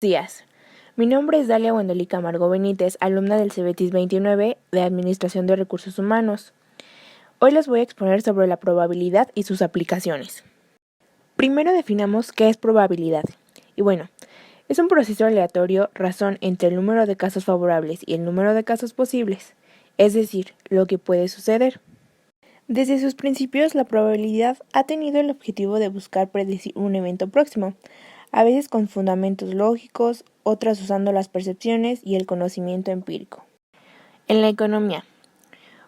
Días. Mi nombre es Dalia Wendelica Amargo Benítez, alumna del CEBETIS 29 de Administración de Recursos Humanos. Hoy les voy a exponer sobre la probabilidad y sus aplicaciones. Primero definamos qué es probabilidad. Y bueno, es un proceso aleatorio razón entre el número de casos favorables y el número de casos posibles, es decir, lo que puede suceder. Desde sus principios, la probabilidad ha tenido el objetivo de buscar predecir un evento próximo, a veces con fundamentos lógicos, otras usando las percepciones y el conocimiento empírico. En la economía.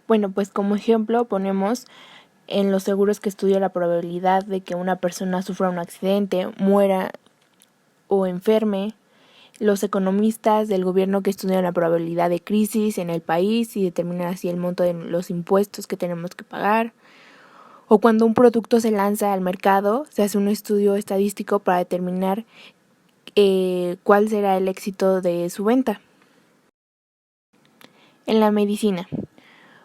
Bueno, pues como ejemplo ponemos en los seguros que estudia la probabilidad de que una persona sufra un accidente, muera o enferme, los economistas del gobierno que estudian la probabilidad de crisis en el país y determinan así el monto de los impuestos que tenemos que pagar, o cuando un producto se lanza al mercado, se hace un estudio estadístico para determinar cuál será el éxito de su venta. En la medicina.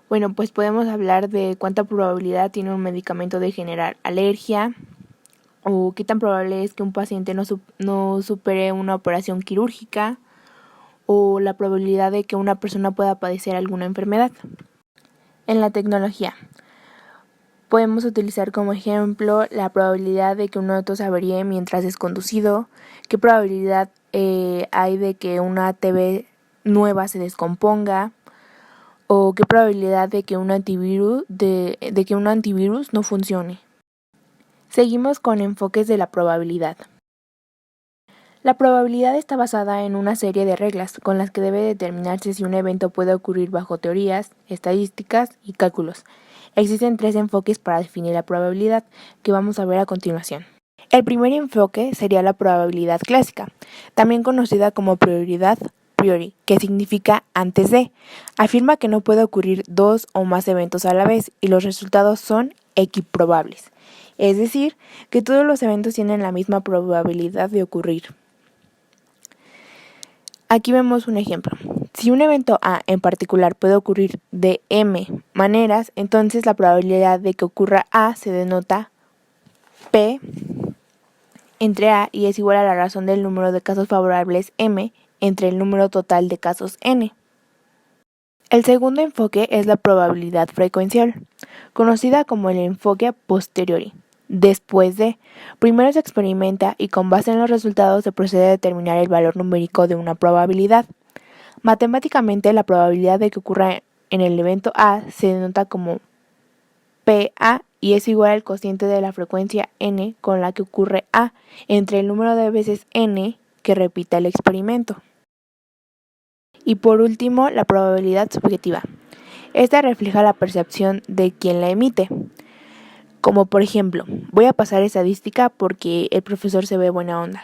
Bueno, pues podemos hablar de cuánta probabilidad tiene un medicamento de generar alergia, o qué tan probable es que un paciente no supere una operación quirúrgica, o la probabilidad de que una persona pueda padecer alguna enfermedad. En la tecnología. Podemos utilizar como ejemplo la probabilidad de que un auto se avaríe mientras es conducido, qué probabilidad hay de que una TV nueva se descomponga, o qué probabilidad de que un antivirus no funcione. Seguimos con enfoques de la probabilidad. La probabilidad está basada en una serie de reglas con las que debe determinarse si un evento puede ocurrir bajo teorías, estadísticas y cálculos. Existen 3 enfoques para definir la probabilidad, que vamos a ver a continuación. El primer enfoque sería la probabilidad clásica, también conocida como probabilidad priori, que significa antes de. Afirma que no puede ocurrir 2 o más eventos a la vez y los resultados son equiprobables, es decir, que todos los eventos tienen la misma probabilidad de ocurrir. Aquí vemos un ejemplo. Si un evento A en particular puede ocurrir de M maneras, entonces la probabilidad de que ocurra A se denota P entre A y es igual a la razón del número de casos favorables M entre el número total de casos N. El segundo enfoque es la probabilidad frecuencial, conocida como el enfoque posteriori. Después de, primero se experimenta y con base en los resultados se procede a determinar el valor numérico de una probabilidad. Matemáticamente, la probabilidad de que ocurra en el evento A se denota como PA y es igual al cociente de la frecuencia n con la que ocurre A entre el número de veces n que repita el experimento. Y por último, la probabilidad subjetiva. Esta refleja la percepción de quien la emite. Como por ejemplo, voy a pasar estadística porque el profesor se ve buena onda.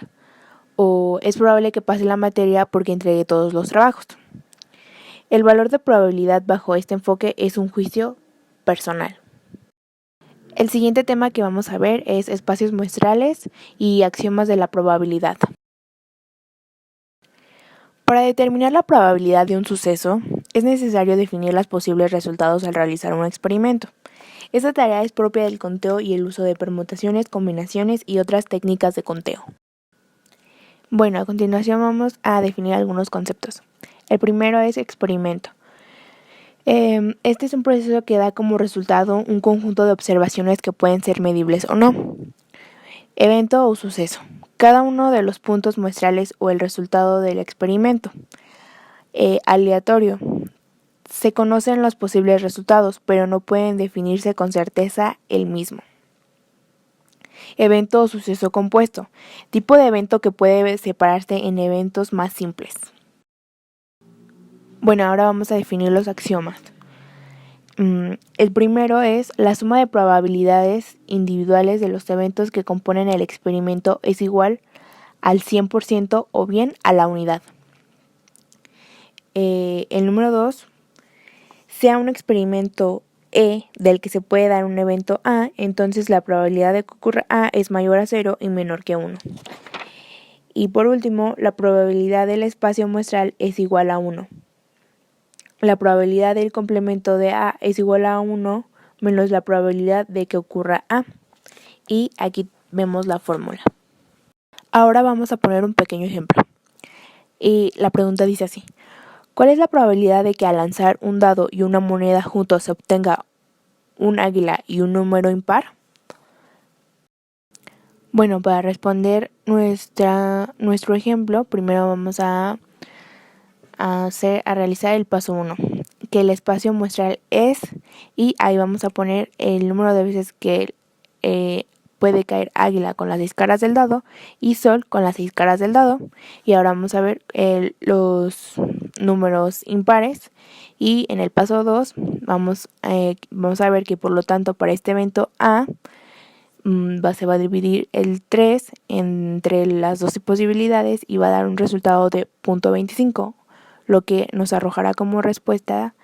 O es probable que pase la materia porque entregue todos los trabajos. El valor de probabilidad bajo este enfoque es un juicio personal. El siguiente tema que vamos a ver es espacios muestrales y axiomas de la probabilidad. Para determinar la probabilidad de un suceso, es necesario definir los posibles resultados al realizar un experimento. Esta tarea es propia del conteo y el uso de permutaciones, combinaciones y otras técnicas de conteo. Bueno, a continuación vamos a definir algunos conceptos. El primero es experimento. Este es un proceso que da como resultado un conjunto de observaciones que pueden ser medibles o no. Evento o suceso. Cada uno de los puntos muestrales o el resultado del experimento. Aleatorio. Se conocen los posibles resultados, pero no pueden definirse con certeza el mismo. Evento o suceso compuesto. Tipo de evento que puede separarse en eventos más simples. Bueno, ahora vamos a definir los axiomas. El primero es la suma de probabilidades individuales de los eventos que componen el experimento es igual al 100% o bien a la unidad. El número 2, sea un experimento E del que se puede dar un evento A, entonces la probabilidad de que ocurra A es mayor a 0 y menor que 1. Y por último, la probabilidad del espacio muestral es igual a 1. La probabilidad del complemento de A es igual a 1 menos la probabilidad de que ocurra A. Y aquí vemos la fórmula. Ahora vamos a poner un pequeño ejemplo. Y la pregunta dice así: ¿cuál es la probabilidad de que al lanzar un dado y una moneda juntos se obtenga un águila y un número impar? Bueno, para responder nuestro ejemplo, primero vamos a realizar el paso 1, que el espacio muestral es, y ahí vamos a poner el número de veces que puede caer águila con las 6 caras del dado y sol con las 6 caras del dado. Y ahora vamos a ver los números impares, y en el paso 2 vamos a ver que por lo tanto para este evento A se va a dividir el 3 entre las 12 posibilidades y va a dar un resultado de 0.25, lo que nos arrojará como respuesta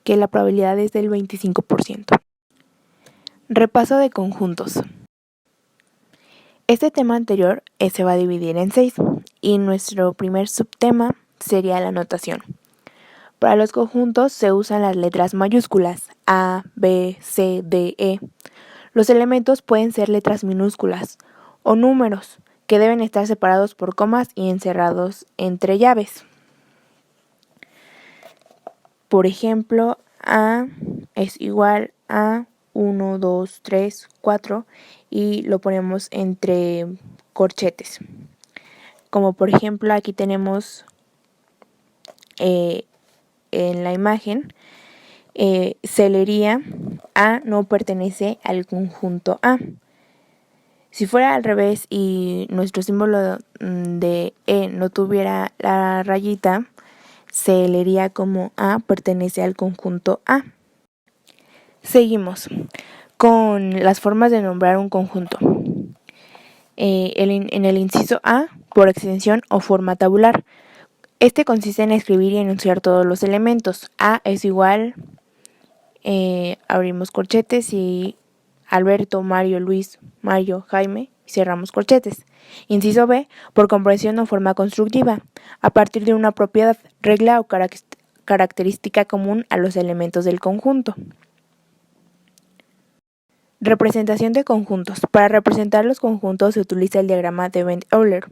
que la probabilidad es del 25%. Repaso de conjuntos. Este tema anterior se va a dividir en 6 y nuestro primer subtema sería la notación. Para los conjuntos se usan las letras mayúsculas A, B, C, D, E. Los elementos pueden ser letras minúsculas o números que deben estar separados por comas y encerrados entre llaves. Por ejemplo, A es igual a 1, 2, 3, 4 y lo ponemos entre corchetes. Como por ejemplo aquí tenemos en la imagen, se leería A no pertenece al conjunto A. Si fuera al revés y nuestro símbolo de E no tuviera la rayita, se leería como A pertenece al conjunto A. Seguimos con las formas de nombrar un conjunto. En el inciso A, por extensión o forma tabular. Este consiste en escribir y enunciar todos los elementos. A es igual, abrimos corchetes y Alberto, Mario, Luis, Mario, Jaime, y cerramos corchetes. Inciso B, por comprensión o forma constructiva, a partir de una propiedad, regla o característica común a los elementos del conjunto. Representación de conjuntos. Para representar los conjuntos se utiliza el diagrama de Venn-Euler.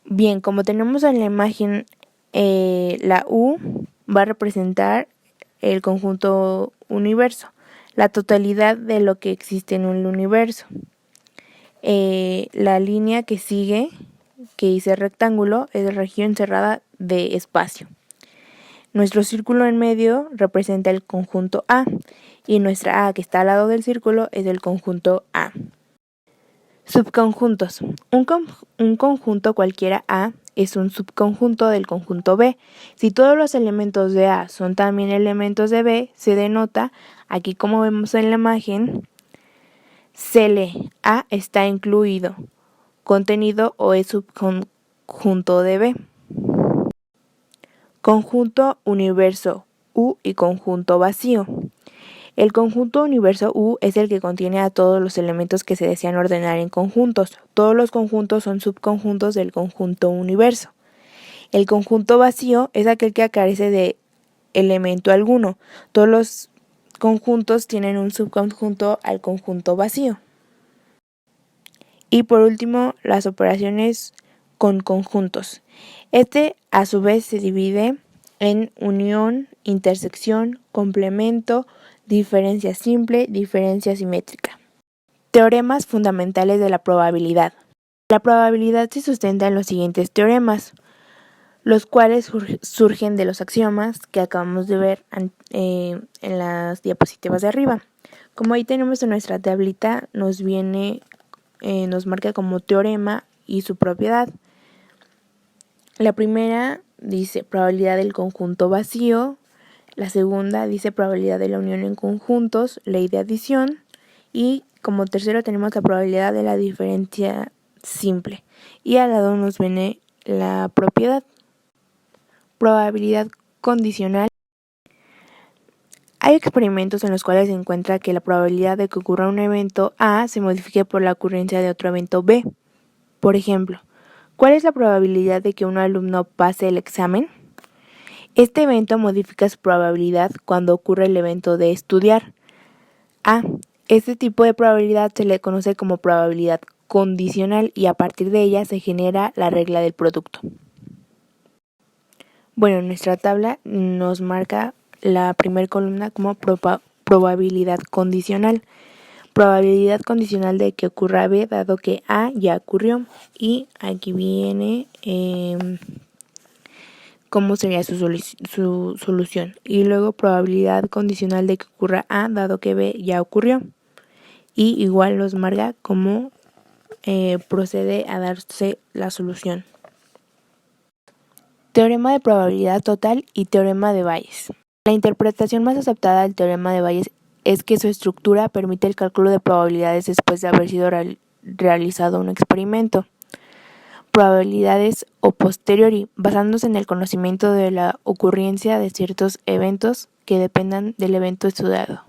Bien, como tenemos en la imagen, la U va a representar el conjunto universo, la totalidad de lo que existe en un universo. La línea que sigue, que dice rectángulo, es región cerrada de espacio. Nuestro círculo en medio representa el conjunto A y nuestra A que está al lado del círculo es el conjunto A. Subconjuntos. Un conjunto cualquiera A es un subconjunto del conjunto B. Si todos los elementos de A son también elementos de B, se denota, aquí como vemos en la imagen, se lee A está incluido, contenido o es subconjunto de B. Conjunto universo U y conjunto vacío. El conjunto universo U es el que contiene a todos los elementos que se desean ordenar en conjuntos. Todos los conjuntos son subconjuntos del conjunto universo. El conjunto vacío es aquel que carece de elemento alguno. Todos los conjuntos tienen un subconjunto al conjunto vacío. Y por último, las operaciones con conjuntos. Este a su vez se divide en unión, intersección, complemento, diferencia simple, diferencia simétrica. Teoremas fundamentales de la probabilidad. La probabilidad se sustenta en los siguientes teoremas, los cuales surgen de los axiomas que acabamos de ver en las diapositivas de arriba. Como ahí tenemos en nuestra tablita, nos marca como teorema y su propiedad. La primera dice probabilidad del conjunto vacío, la segunda dice probabilidad de la unión en conjuntos, ley de adición, y como tercero tenemos la probabilidad de la diferencia simple, y al lado nos viene la propiedad. Probabilidad condicional. Hay experimentos en los cuales se encuentra que la probabilidad de que ocurra un evento A se modifique por la ocurrencia de otro evento B. Por ejemplo, ¿cuál es la probabilidad de que un alumno pase el examen? Este evento modifica su probabilidad cuando ocurre el evento de estudiar. Este tipo de probabilidad se le conoce como probabilidad condicional y a partir de ella se genera la regla del producto. Bueno, nuestra tabla nos marca la primera columna como probabilidad condicional. Probabilidad condicional de que ocurra B dado que A ya ocurrió. Y aquí viene cómo sería su solución. Y luego probabilidad condicional de que ocurra A dado que B ya ocurrió. Y igual nos marca cómo procede a darse la solución. Teorema de probabilidad total y teorema de Bayes. La interpretación más aceptada del teorema de Bayes es que su estructura permite el cálculo de probabilidades después de haber sido realizado un experimento. Probabilidades a posteriori, basándose en el conocimiento de la ocurrencia de ciertos eventos que dependan del evento estudiado.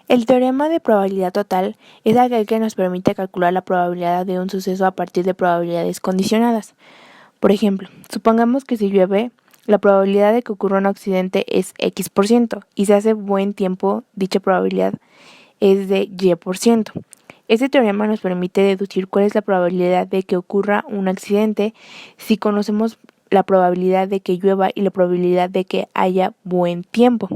El teorema de probabilidad total es aquel que nos permite calcular la probabilidad de un suceso a partir de probabilidades condicionadas. Por ejemplo, supongamos que si llueve, la probabilidad de que ocurra un accidente es X% y si hace buen tiempo, dicha probabilidad es de Y%. Este teorema nos permite deducir cuál es la probabilidad de que ocurra un accidente si conocemos la probabilidad de que llueva y la probabilidad de que haya buen tiempo.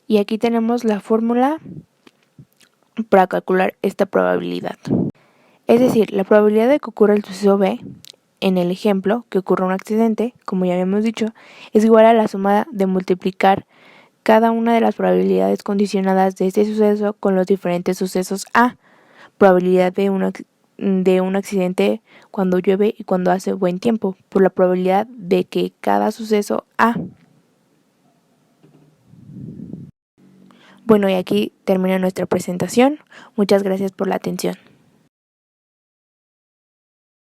Y aquí tenemos la fórmula para calcular esta probabilidad. Es decir, la probabilidad de que ocurra el suceso B, en el ejemplo, que ocurra un accidente, como ya habíamos dicho, es igual a la suma de multiplicar cada una de las probabilidades condicionadas de este suceso con los diferentes sucesos A. Probabilidad de un accidente cuando llueve y cuando hace buen tiempo, por la probabilidad de que cada suceso A. Bueno, y aquí termina nuestra presentación. Muchas gracias por la atención.